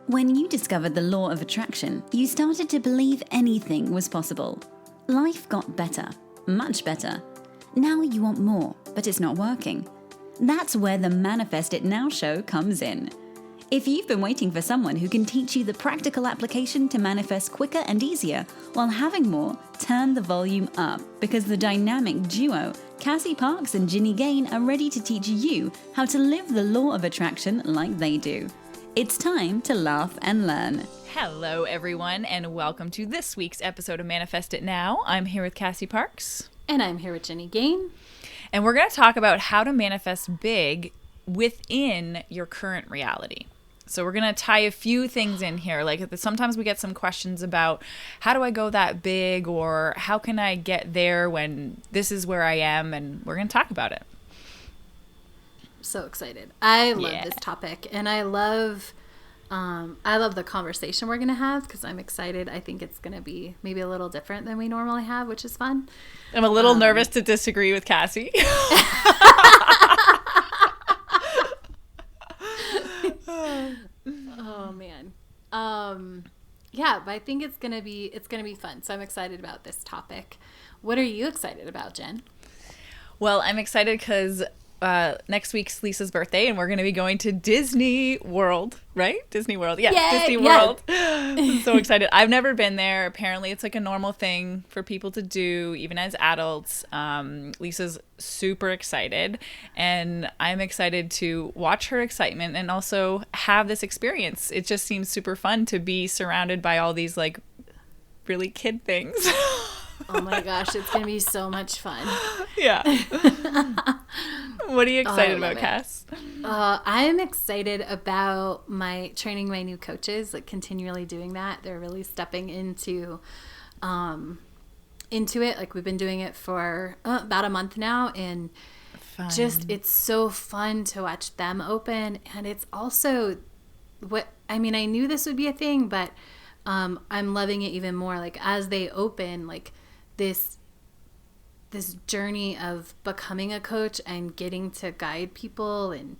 When you discovered the law of attraction, you started to believe anything was possible. Life got better, much better. Now you want more, but it's not working. That's where the Manifest It Now show comes in. If you've been waiting for someone who can teach you the practical application to manifest quicker and easier while having more, turn the volume up, because the dynamic duo, Cassie Parks and Ginny Gane, are ready to teach you how to live the law of attraction like they do. It's time to laugh and learn. Hello, everyone, and welcome to this week's episode of Manifest It Now. I'm here with Cassie Parks. And I'm here with Ginny Gane. And we're going to talk about how to manifest big within your current reality. So we're going to tie a few things in here. Like sometimes we get some questions about how do I go that big, or how can I get there when this is where I am, and we're going to talk about it. So excited. I love this topic, and I love the conversation we're going to have, because I'm excited. I think it's going to be maybe a little different than we normally have, which is fun. I'm a little nervous to disagree with Cassie. Oh man. Yeah, but I think it's gonna be fun. So I'm excited about this topic. What are you excited about, Jen? Well, I'm excited because next week's Lisa's birthday, and we're going to be going to Disney World, right? Disney World. Yeah, Yay, Disney World. I'm so excited. I've never been there. Apparently, it's like a normal thing for people to do, even as adults. Lisa's super excited, and I'm excited to watch her excitement and also have this experience. It just seems super fun to be surrounded by all these like really kid things. Oh my gosh, it's going to be so much fun. Yeah. What are you excited about, Cass? I'm excited about training my new coaches, like continually doing that. They're really stepping into it. Like we've been doing it for about a month now, and it's so fun to watch them open. And it's also I knew this would be a thing, but I'm loving it even more. Like as they open, like this journey of becoming a coach and getting to guide people, and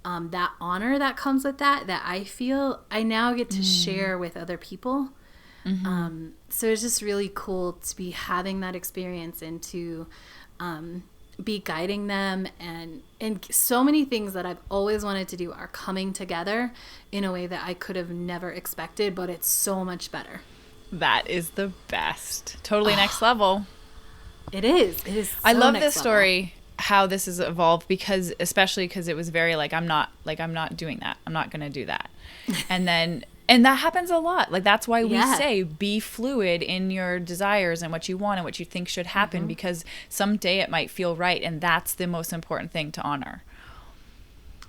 that honor that comes with that I feel I now get to share with other people. Mm-hmm. So it's just really cool to be having that experience and to be guiding them, and so many things that I've always wanted to do are coming together in a way that I could have never expected, but it's so much better. That is the best. Totally next level. It is. It is. So I love this story, how this has evolved, especially because it was very I'm not doing that. I'm not going to do that. And that happens a lot. Like that's why we say be fluid in your desires and what you want and what you think should happen, because someday it might feel right, and that's the most important thing to honor.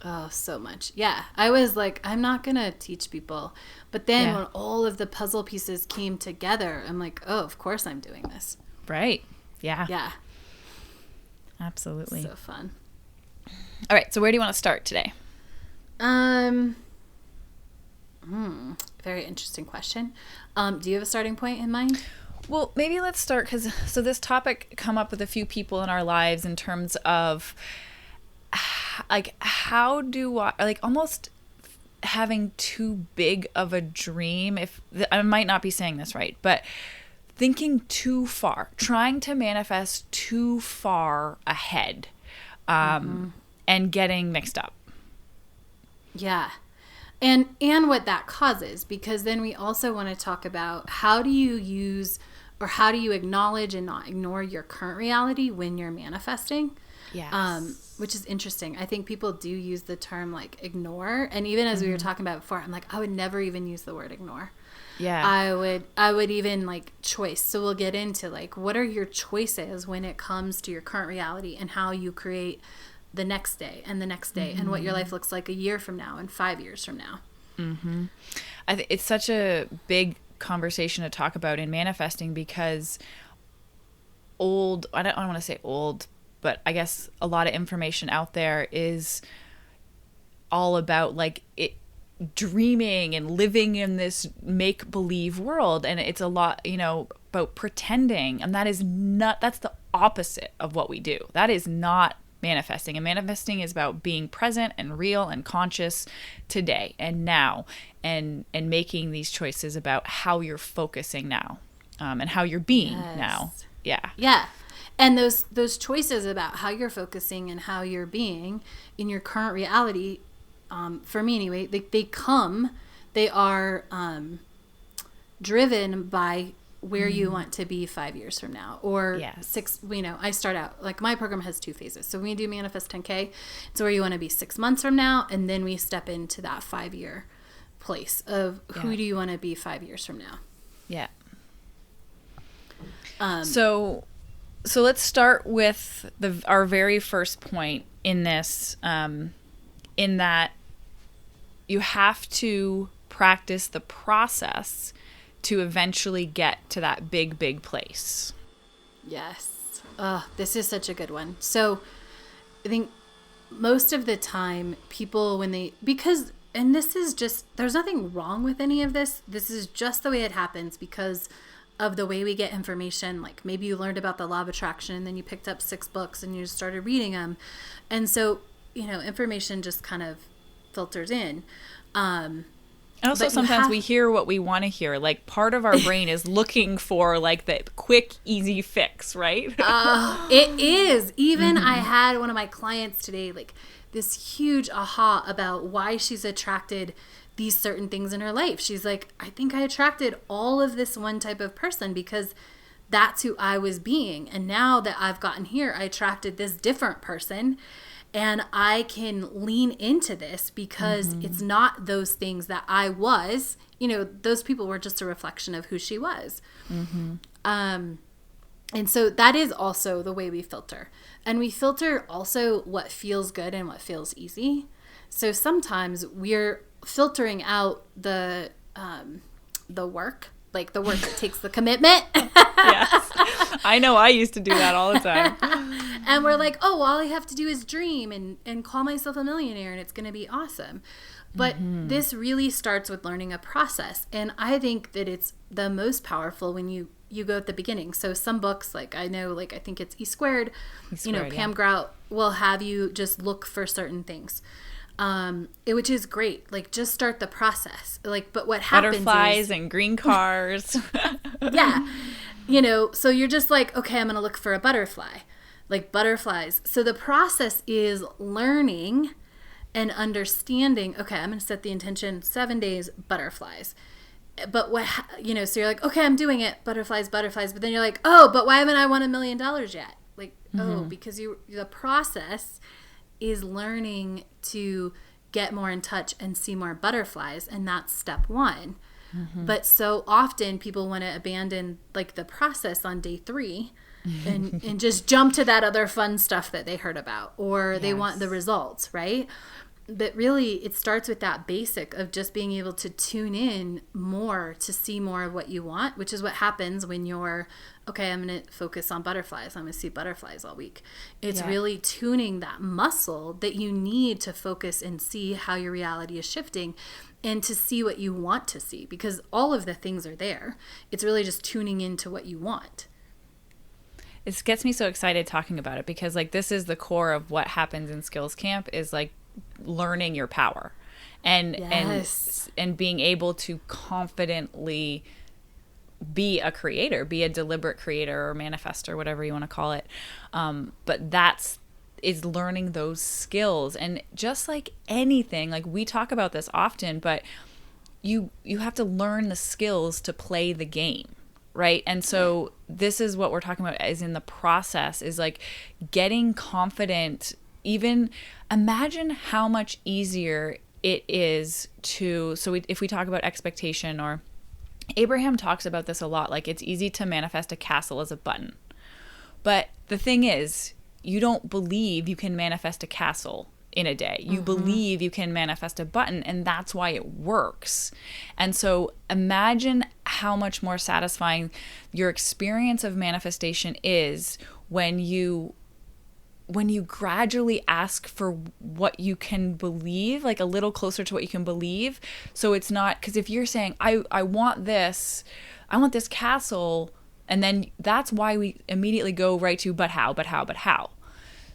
Oh, so much. Yeah. I was like, I'm not going to teach people. But then when all of the puzzle pieces came together, I'm like, oh, of course I'm doing this. Right. Yeah. Yeah. Absolutely. So fun. All right. So where do you want to start today? Very interesting question. Do you have a starting point in mind? Well, maybe let's start so this topic come up with a few people in our lives in terms of like how do I almost having too big of a dream. I might not be saying this right, but thinking too far, trying to manifest too far ahead, and getting mixed up. Yeah. And what that causes, because then we also want to talk about how do you use, or how do you acknowledge and not ignore your current reality when you're manifesting? Yes. Which is interesting. I think people do use the term ignore. And even as we were talking about before, I'm I would never even use the word ignore. Yeah. I would even choice. So we'll get into what are your choices when it comes to your current reality, and how you create the next day and the next day, and what your life looks like a year from now and 5 years from now. Mm-hmm. It's such a big conversation to talk about in manifesting, because I don't want to say old, but I guess a lot of information out there is all about dreaming and living in this make-believe world, and it's a lot about pretending, and that's the opposite of what we do. That is not manifesting. And manifesting is about being present and real and conscious today and now, and making these choices about how you're focusing now, and how you're being now. Yeah. Yeah. And those choices about how you're focusing and how you're being in your current reality, for me anyway, they are driven by where you want to be 5 years from now, or six. I start out, like, my program has 2 phases. So we do Manifest 10K. It's where you want to be 6 months from now. And then we step into that 5-year place of who do you want to be 5 years from now? Yeah. So let's start with our very first point in this, in that you have to practice the process to eventually get to that big, big place. Yes. This is such a good one. So I think most of the time people, and this is just, there's nothing wrong with any of this. This is just the way it happens because of the way we get information. Like, maybe you learned about the law of attraction and then you picked up 6 books and you just started reading them. And so, information just kind of filters in. Also, sometimes we hear what we want to hear. Like, part of our brain is looking for, like, the quick, easy fix, right? It is. Even I had one of my clients today, like, this huge aha about why she's attracted these certain things in her life. She's like, I think I attracted all of this one type of person because that's who I was being. And now that I've gotten here, I attracted this different person. And I can lean into this because it's not those things that I was. Those people were just a reflection of who she was. And so that is also the way we filter. And we filter also what feels good and what feels easy. So sometimes we're filtering out the work, like the work that takes the commitment. Yes. I know I used to do that all the time. And we're like, oh, all I have to do is dream and call myself a millionaire and it's going to be awesome. But this really starts with learning a process. And I think that it's the most powerful when you go at the beginning. So some books, like I think it's E Squared, Pam Grout will have you just look for certain things. Which is great. Like, just start the process. Like, but what happens butterflies and green cars. Yeah. So you're just like, okay, I'm going to look for a butterfly, like butterflies. So the process is learning and understanding, okay, I'm going to set the intention, 7 days, butterflies. But so you're like, okay, I'm doing it, butterflies. But then you're like, oh, but why haven't I won $1 million yet? Like, because the process is learning to get more in touch and see more butterflies. And that's step 1. But so often people want to abandon, like, the process on day 3 and just jump to that other fun stuff that they heard about, or they want the results, right? But really, it starts with that basic of just being able to tune in more to see more of what you want, which is what happens when you're, okay, I'm going to focus on butterflies. I'm going to see butterflies all week. It's really tuning that muscle that you need to focus and see how your reality is shifting and to see what you want to see, because all of the things are there. It's really just tuning into what you want. It gets me so excited talking about it because, like, this is the core of what happens in Skills Camp is, like, learning your power and being able to confidently be a creator, be a deliberate creator or manifestor, whatever you want to call it. But is learning those skills. And just like anything, like, we talk about this often, but you have to learn the skills to play the game, right? And so this is what we're talking about is in the process is, like, getting confident. Even imagine how much easier it is if we talk about expectation, or Abraham talks about this a lot, like, it's easy to manifest a castle as a button. But the thing is, you don't believe you can manifest a castle in a day. You believe you can manifest a button, and that's why it works. And so imagine how much more satisfying your experience of manifestation is when you gradually ask for what you can believe, like a little closer to what you can believe. So it's not, because if you're saying, I want this castle, and then that's why we immediately go right to, but how.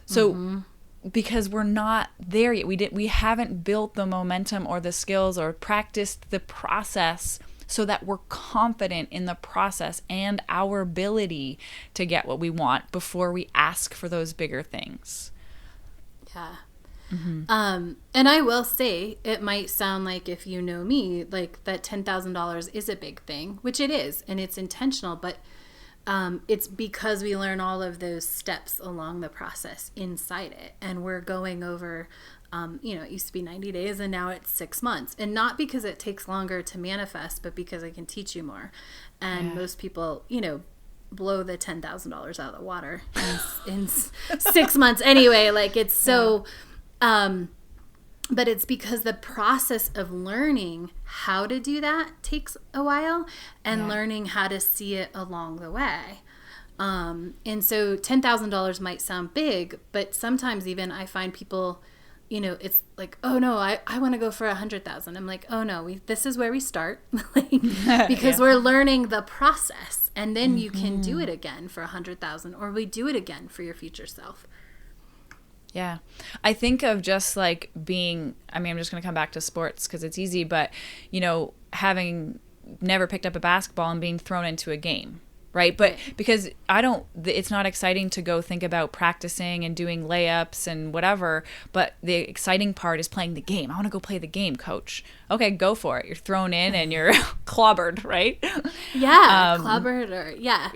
So because we're not there yet. We haven't built the momentum or the skills or practiced the process so that we're confident in the process and our ability to get what we want before we ask for those bigger things. Yeah. And I will say, it might sound like, if you know me, like that $10,000 is a big thing, which it is, and it's intentional, but it's because we learn all of those steps along the process inside it. And we're going over, it used to be 90 days and now it's 6 months. And not because it takes longer to manifest, but because I can teach you more. And most people, blow the $10,000 out of the water in 6 months anyway. Like, it's so... but it's because the process of learning how to do that takes a while, and learning how to see it along the way. And so $10,000 might sound big, but sometimes even I find people, it's like, oh no, I want to go for 100,000. I'm like, oh no, this is where we start, because we're learning the process, and then you can do it again for 100,000, or we do it again for your future self. Yeah. I think of just like being, I'm just going to come back to sports because it's easy, but, having never picked up a basketball and being thrown into a game, right? But because it's not exciting to go think about practicing and doing layups and whatever, but the exciting part is playing the game. I want to go play the game, coach. Okay, go for it. You're thrown in and you're clobbered, right? Yeah, clobbered or, yeah.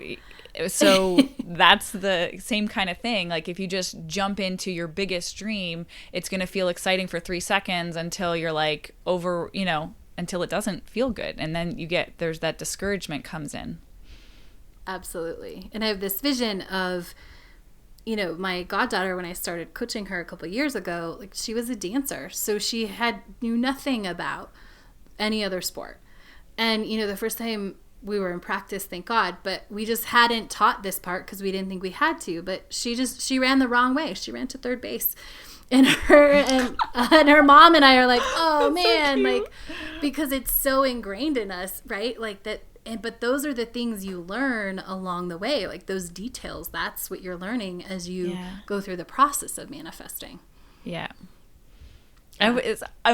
So that's the same kind of thing. Like, if you just jump into your biggest dream, it's going to feel exciting for 3 seconds until you're like over, until it doesn't feel good. And then there's that discouragement comes in. Absolutely. And I have this vision of, my goddaughter, when I started coaching her a couple of years ago, like, she was a dancer. So she knew nothing about any other sport. And, the first time we were in practice, thank God, but we just hadn't taught this part because we didn't think we had to. But she ran the wrong way. She ran to third base, and her mom and I are like, oh man, so like, because it's so ingrained in us, right? Like that. But those are the things you learn along the way, like those details. That's what you're learning as you go through the process of manifesting. Yeah. I'm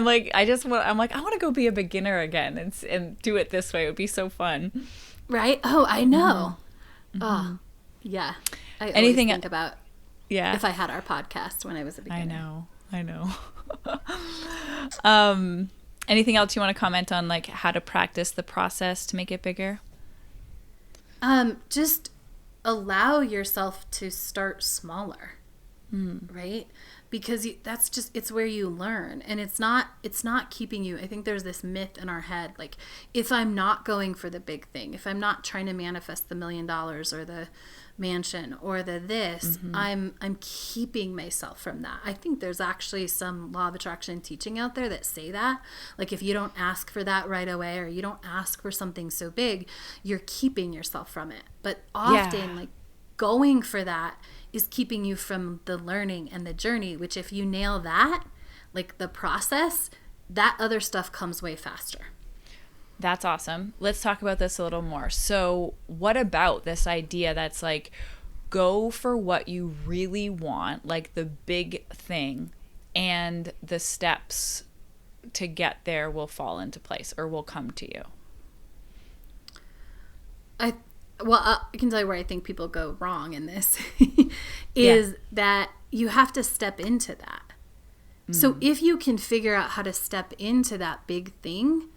like, I want to go be a beginner again and do it this way. It would be so fun. Right? Oh, I know. Mm-hmm. Oh, yeah. I always think about if I had our podcast when I was a beginner. I know. Anything else you want to comment on, like how to practice the process to make it bigger? Just allow yourself to start smaller, right? Because it's where you learn, and it's not keeping you. I think there's this myth in our head, like, if I'm not going for the big thing, if I'm not trying to manifest the $1 million or the mansion or the this, I'm keeping myself from that. I think there's actually some law of attraction teaching out there that say that, like, if you don't ask for that right away, or you don't ask for something so big, you're keeping yourself from it. But often, like, going for that is keeping you from the learning and the journey, which if you nail that, like the process, that other stuff comes way faster. That's awesome. Let's talk about this a little more. So what about this idea that's like, go for what you really want, like the big thing, and the steps to get there will fall into place or will come to you? I can tell you where I think people go wrong in this is that you have to step into that. So if you can figure out how to step into that big thing,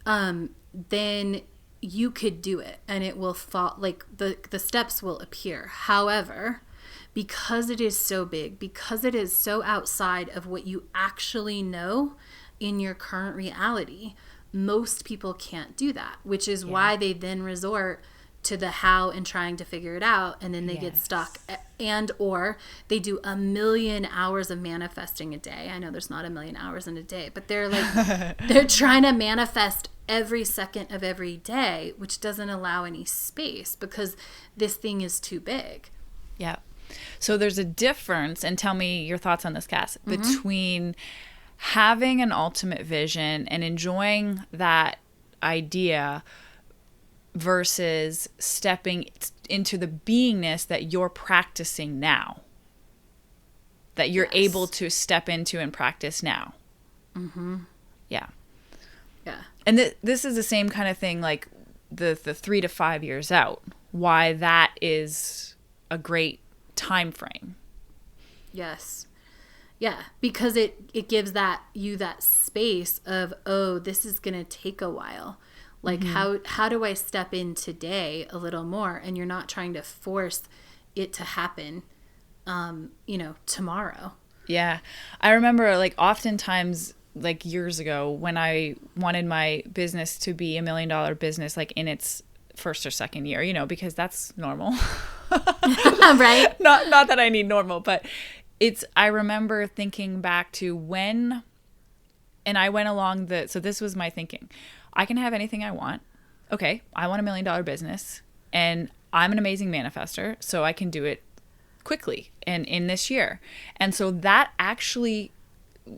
then you could do it, and it will fall, like the steps will appear. However, because it is so big, because it is so outside of what you actually know in your current reality, most people can't do that, which is why they then resort to the how and trying to figure it out, and then they get stuck, and or they do 1,000,000 hours of manifesting a day. I know there's not 1,000,000 hours in a day, but they're like they're trying to manifest every second of every day, which doesn't allow any space because this thing is too big. Yeah. So there's a difference, and tell me your thoughts on this, Cass, between having an ultimate vision and enjoying that idea versus stepping into the beingness that you're practicing now. that you're able to step into and practice now. Yeah. Yeah. And this is the same kind of thing, like the 3 to 5 years out, why that is a great time frame. Yes. Yeah, because it gives you that space of, oh, this is going to take a while. Like, how do I step in today a little more? And you're not trying to force it to happen, tomorrow. Yeah. I remember, like, oftentimes, like, years ago, when I wanted my business to be $1 million business, like, in its first or second year, because that's normal. Right? Not that I need normal, but I remember thinking back to when, and I went along so this was my thinking. I can have anything I want. Okay, I want $1 million business, and I'm an amazing manifester, so I can do it quickly and in this year. And so that actually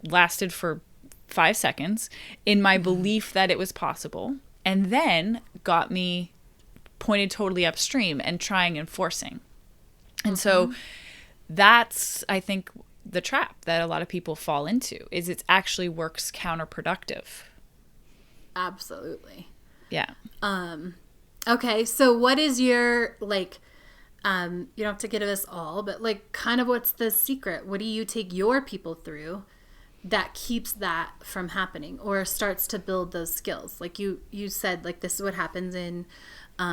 lasted for 5 seconds in my belief that it was possible, and then got me pointed totally upstream and trying and forcing. And so that's, I think, the trap that a lot of people fall into, is it actually works counterproductive. Absolutely. Yeah. Okay, so what is your, like, you don't have to give us all, but, like, kind of what's the secret? What do you take your people through that keeps that from happening or starts to build those skills? Like you said, like, this is what happens in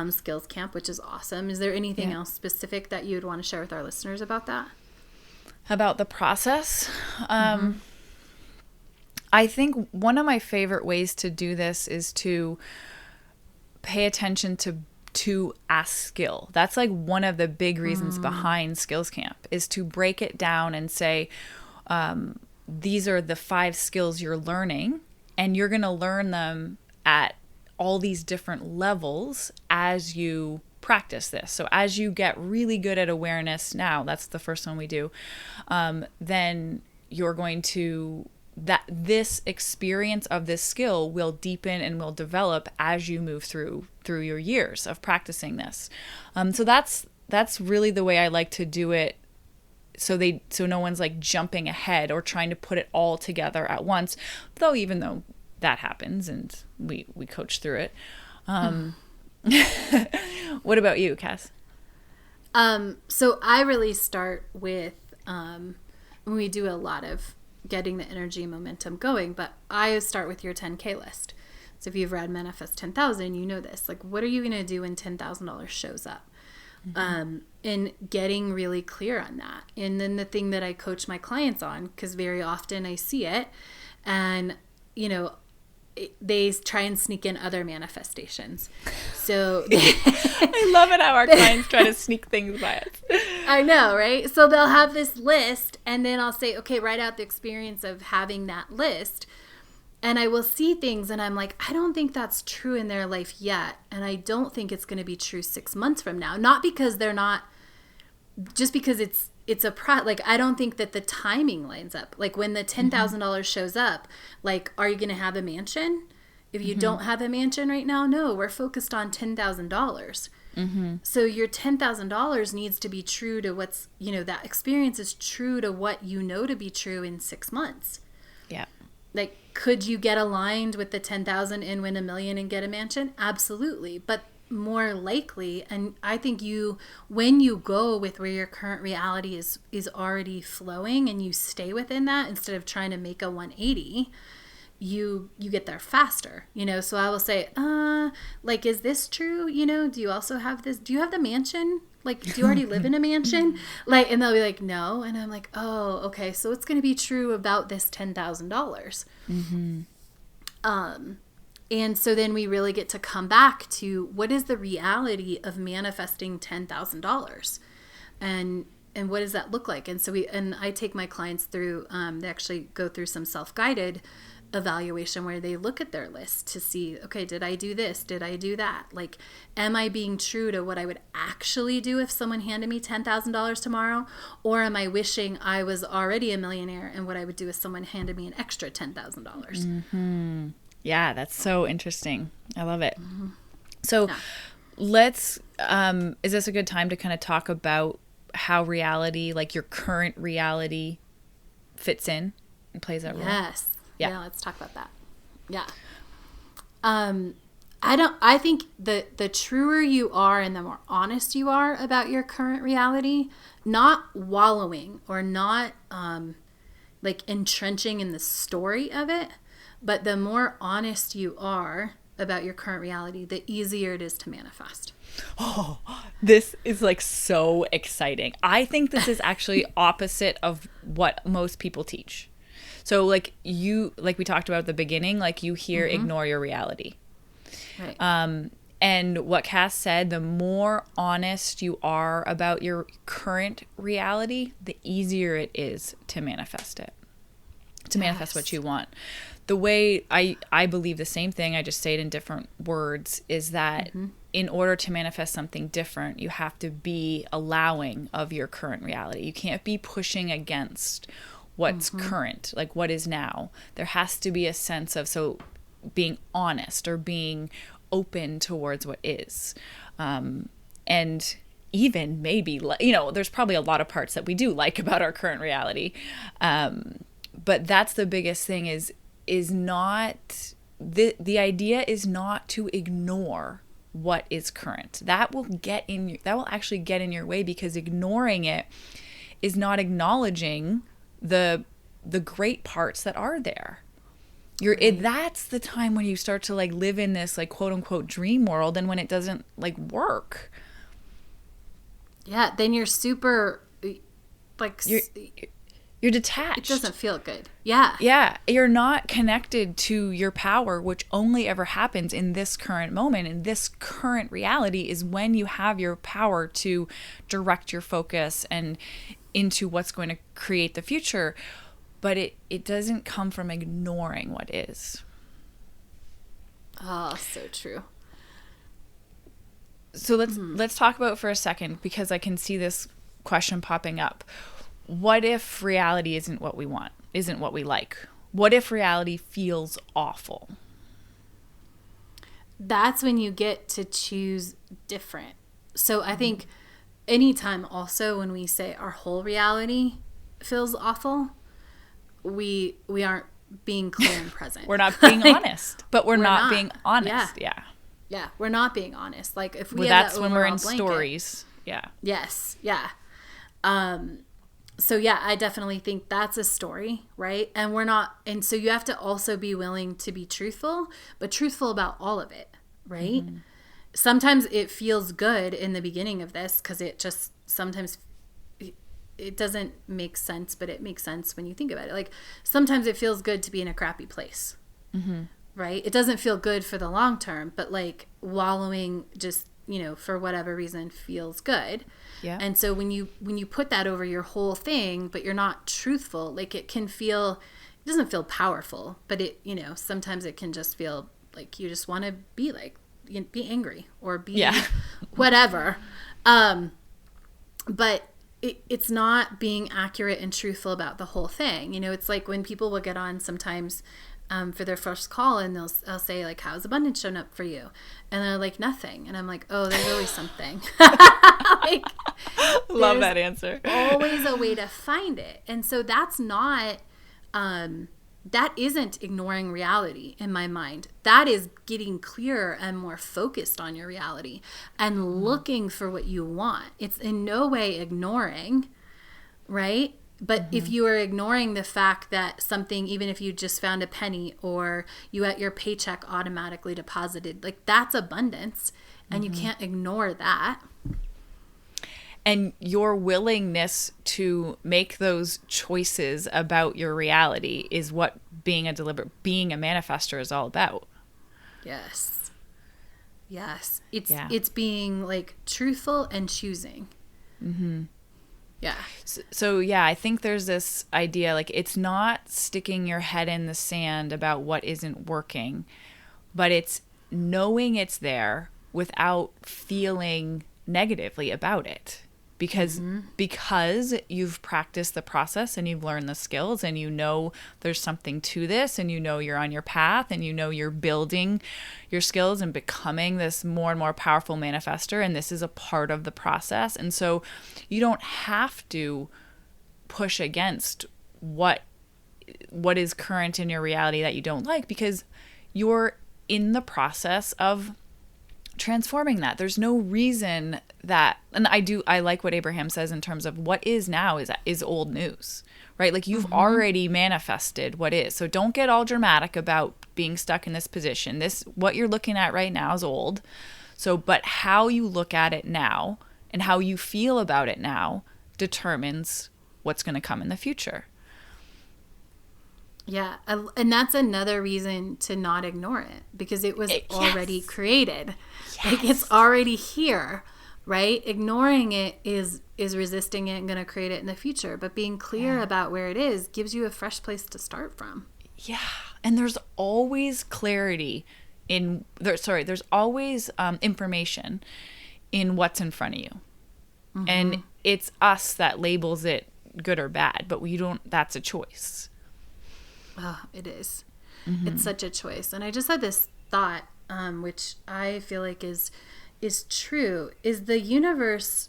skills camp, which is awesome. Is there anything else specific that you'd want to share with our listeners about that? About the process? I think one of my favorite ways to do this is to pay attention to a skill. That's like one of the big reasons behind skills camp, is to break it down and say, these are the 5 skills you're learning, and you're going to learn them at all these different levels as you practice this. So as you get really good at awareness now, that's the first one we do, then you're going to, this experience of this skill will deepen and will develop as you move through your years of practicing this. So that's really the way I like to do it. So no one's like jumping ahead or trying to put it all together at once, though, even though that happens and we coach through it. What about you, Cass? So I really start with, we do a lot of getting the energy and momentum going, but I start with your 10K list. So if you've read Manifest 10,000, you know this. Like, what are you going to do when $10,000 shows up? And getting really clear on that. And then the thing that I coach my clients on, because very often I see it, and, they try and sneak in other manifestations. So I love it how our clients try to sneak things by us. I know, right? So they'll have this list, and then I'll say, okay, write out the experience of having that list. And I will see things, and I'm like, I don't think that's true in their life yet. And I don't think it's going to be true 6 months from now. Not because they're not, just because it's like, I don't think that the timing lines up. Like, when the $10,000 shows up, like, are you going to have a mansion? If you don't have a mansion right now, no, we're focused on $10,000. So your $10,000 needs to be true to what's, that experience is true to what you know to be true in 6 months. Yeah. Like, could you get aligned with the 10,000 and win $1 million and get a mansion? Absolutely. But more likely, and I think when you go with where your current reality is already flowing, and you stay within that instead of trying to make a 180, you get there faster. So I will say, like, is this true? Do you also have this? Do you have the mansion? Like, do you already live in a mansion? Like, and they'll be like, no. And I'm like, oh, okay. So it's going to be true about this $10,000. And so then we really get to come back to, what is the reality of manifesting $10,000, and what does that look like? And so I take my clients through, they actually go through some self-guided evaluation where they look at their list to see, okay, did I do this? Did I do that? Like, am I being true to what I would actually do if someone handed me $10,000 tomorrow? Or am I wishing I was already a millionaire, and what I would do if someone handed me an extra $10,000? Yeah, that's so interesting. I love it. So let's, is this a good time to kind of talk about how reality, like your current reality, fits in and plays that role. Yes. Yeah. Yeah, let's talk about that. Yeah. I think the truer you are and the more honest you are about your current reality, not wallowing or not like entrenching in the story of it, but the more honest you are about your current reality, the easier it is to manifest. Oh, this is like so exciting. I think this is actually opposite of what most people teach. So like we talked about at the beginning, like you hear ignore your reality. Right. And what Cass said, the more honest you are about your current reality, the easier it is to manifest it, to manifest what you want. The way I believe the same thing, I just say it in different words, is that in order to manifest something different, you have to be allowing of your current reality. You can't be pushing against what's current, like what is now. There has to be a sense of, so being honest or being open towards what is. And even maybe, there's probably a lot of parts that we do like about our current reality. But that's the biggest thing is not, the idea is not to ignore what is current. That will actually get in your way, because ignoring it is not acknowledging the great parts that are there. That's the time when you start to like live in this like quote unquote dream world, and when it doesn't like work. Yeah, then you're super like you're detached. It doesn't feel good. Yeah. Yeah, you're not connected to your power, which only ever happens in this current moment. In this current reality is when you have your power to direct your focus and into what's going to create the future. But it doesn't come from ignoring what is. Oh, so true. So let's talk about for a second, because I can see this question popping up. What if reality isn't what we want, isn't what we like? What if reality feels awful? That's when you get to choose different. So I think anytime also when we say our whole reality feels awful, we aren't being clear and present. We're not being honest, but we're not being honest. Yeah, we're not being honest. Like if we that's that when we're in blanket, stories. Yeah. Yes. Yeah. So yeah, I definitely think that's a story, right? And we're not, and so you have to also be willing to be truthful, but truthful about all of it, right? Sometimes it feels good in the beginning of this because it just sometimes it doesn't make sense, but it makes sense when you think about it. Like sometimes it feels good to be in a crappy place, right? It doesn't feel good for the long term, but like wallowing just, for whatever reason feels good. Yeah. And so when you put that over your whole thing, but you're not truthful, like it doesn't feel powerful, but it, sometimes it can just feel like you just want to be like, be angry or be whatever. But it's not being accurate and truthful about the whole thing. It's like when people will get on sometimes for their first call and I'll say like, how's abundance shown up for you? And they're like, nothing. And I'm like, oh, there's always something. Like, love that answer. Always a way to find it. And so that's not, that isn't ignoring reality in my mind. That is getting clearer and more focused on your reality and looking for what you want. It's in no way ignoring, right? But if you are ignoring the fact that something, even if you just found a penny or you at your paycheck automatically deposited, like that's abundance and you can't ignore that. And your willingness to make those choices about your reality is what being a manifestor is all about. Yes. It's being like truthful and choosing. Yeah. So yeah, I think there's this idea, like it's not sticking your head in the sand about what isn't working, but it's knowing it's there without feeling negatively about it. Because you've practiced the process and you've learned the skills and there's something to this and you're on your path and you're building your skills and becoming this more and more powerful manifestor, and this is a part of the process. And so you don't have to push against what is current in your reality that you don't like, because you're in the process of transforming that. There's no reason that, and I like what Abraham says in terms of what is now is old news, right? Like you've already manifested what is. So don't get all dramatic about being stuck in this position. What you're looking at right now is old. So, but how you look at it now and how you feel about it now determines what's going to come in the future. Yeah. And that's another reason to not ignore it, because it was already created. Yes. Like it's already here, right? Ignoring it is resisting it and going to create it in the future. But being clear about where it is gives you a fresh place to start from. Yeah. And there's always clarity there's always information in what's in front of you. And it's us that labels it good or bad, but that's a choice. Oh, it is. It's such a choice. And I just had this thought, which I feel like is true, is the universe,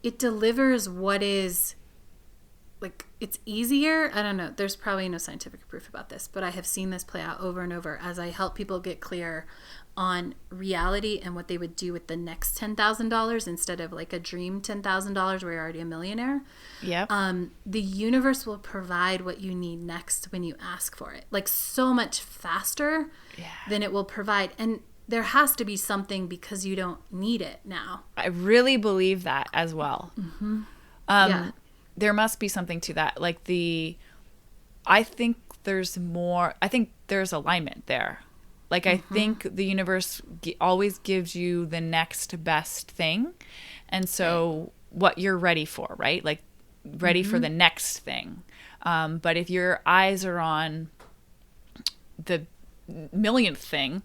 it delivers what is, like, it's easier. I don't know. There's probably no scientific proof about this, but I have seen this play out over and over as I help people get clear on reality and what they would do with the next $10,000 instead of like a dream $10,000 where you're already a millionaire. Yep. The universe will provide what you need next when you ask for it, like so much faster than it will provide. And there has to be something because you don't need it now. I really believe that as well. There must be something to that. Like I think there's alignment there. Like I think the universe always gives you the next best thing. And so what you're ready for, right? Like ready for the next thing. But if your eyes are on the millionth thing,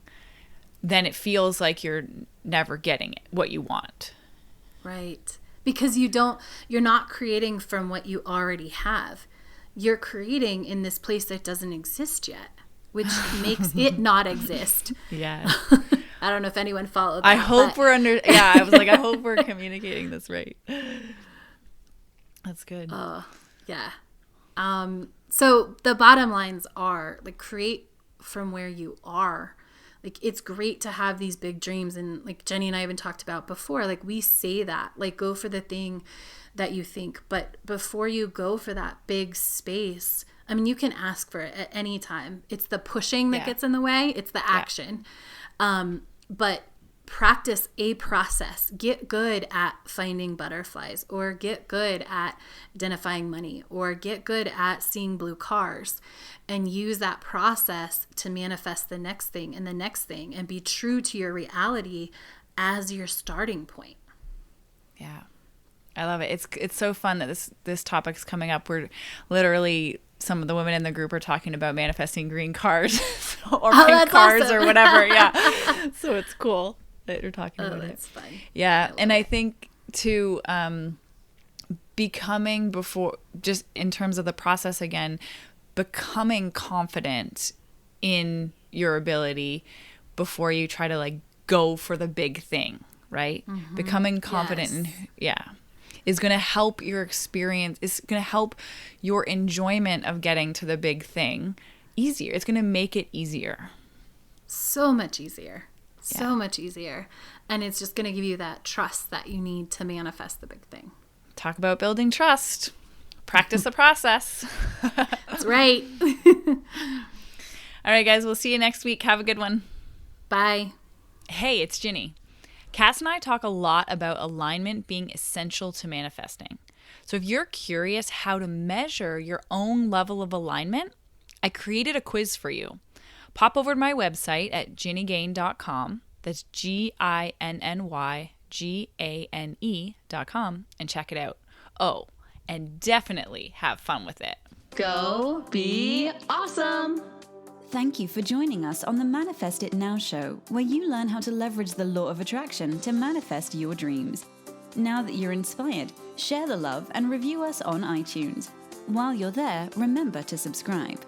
then it feels like you're never getting what you want. Right. Because you're not creating from what you already have. You're creating in this place that doesn't exist yet, which makes it not exist. Yeah. I don't know if anyone followed that. I hope we're I was like, I hope we're communicating this right. That's good. Yeah. So the bottom lines are, like, create from where you are. Like, it's great to have these big dreams. And like Jenny and I even talked about before, like we say that, like, go for the thing that you think. But before you go for that big space, I mean, you can ask for it at any time. It's the pushing that gets in the way. It's the action. But practice a process. Get good at finding butterflies, or get good at identifying money, or get good at seeing blue cars, and use that process to manifest the next thing and the next thing, and be true to your reality as your starting point. Yeah. I love it. It's so fun that this topic's coming up. We're literally, some of the women in the group are talking about manifesting green cars or pink cars, awesome. Or whatever. Yeah. So it's cool that you're talking about it. That's fun. Yeah. And I think too, becoming just in terms of the process again, becoming confident in your ability before you try to like go for the big thing, right? Becoming confident is going to help your experience. It's going to help your enjoyment of getting to the big thing easier. It's going to make it easier. So much easier. So much easier. And it's just going to give you that trust that you need to manifest the big thing. Talk about building trust. Practice the process. That's right. All right, guys. We'll see you next week. Have a good one. Bye. Hey, it's Ginny. Cass and I talk a lot about alignment being essential to manifesting. So if you're curious how to measure your own level of alignment, I created a quiz for you. Pop over to my website at ginnygane.com. That's GINNYGANE.com and check it out. Oh, and definitely have fun with it. Go be awesome. Thank you for joining us on the Manifest It Now show, where you learn how to leverage the law of attraction to manifest your dreams. Now that you're inspired, share the love and review us on iTunes. While you're there, remember to subscribe.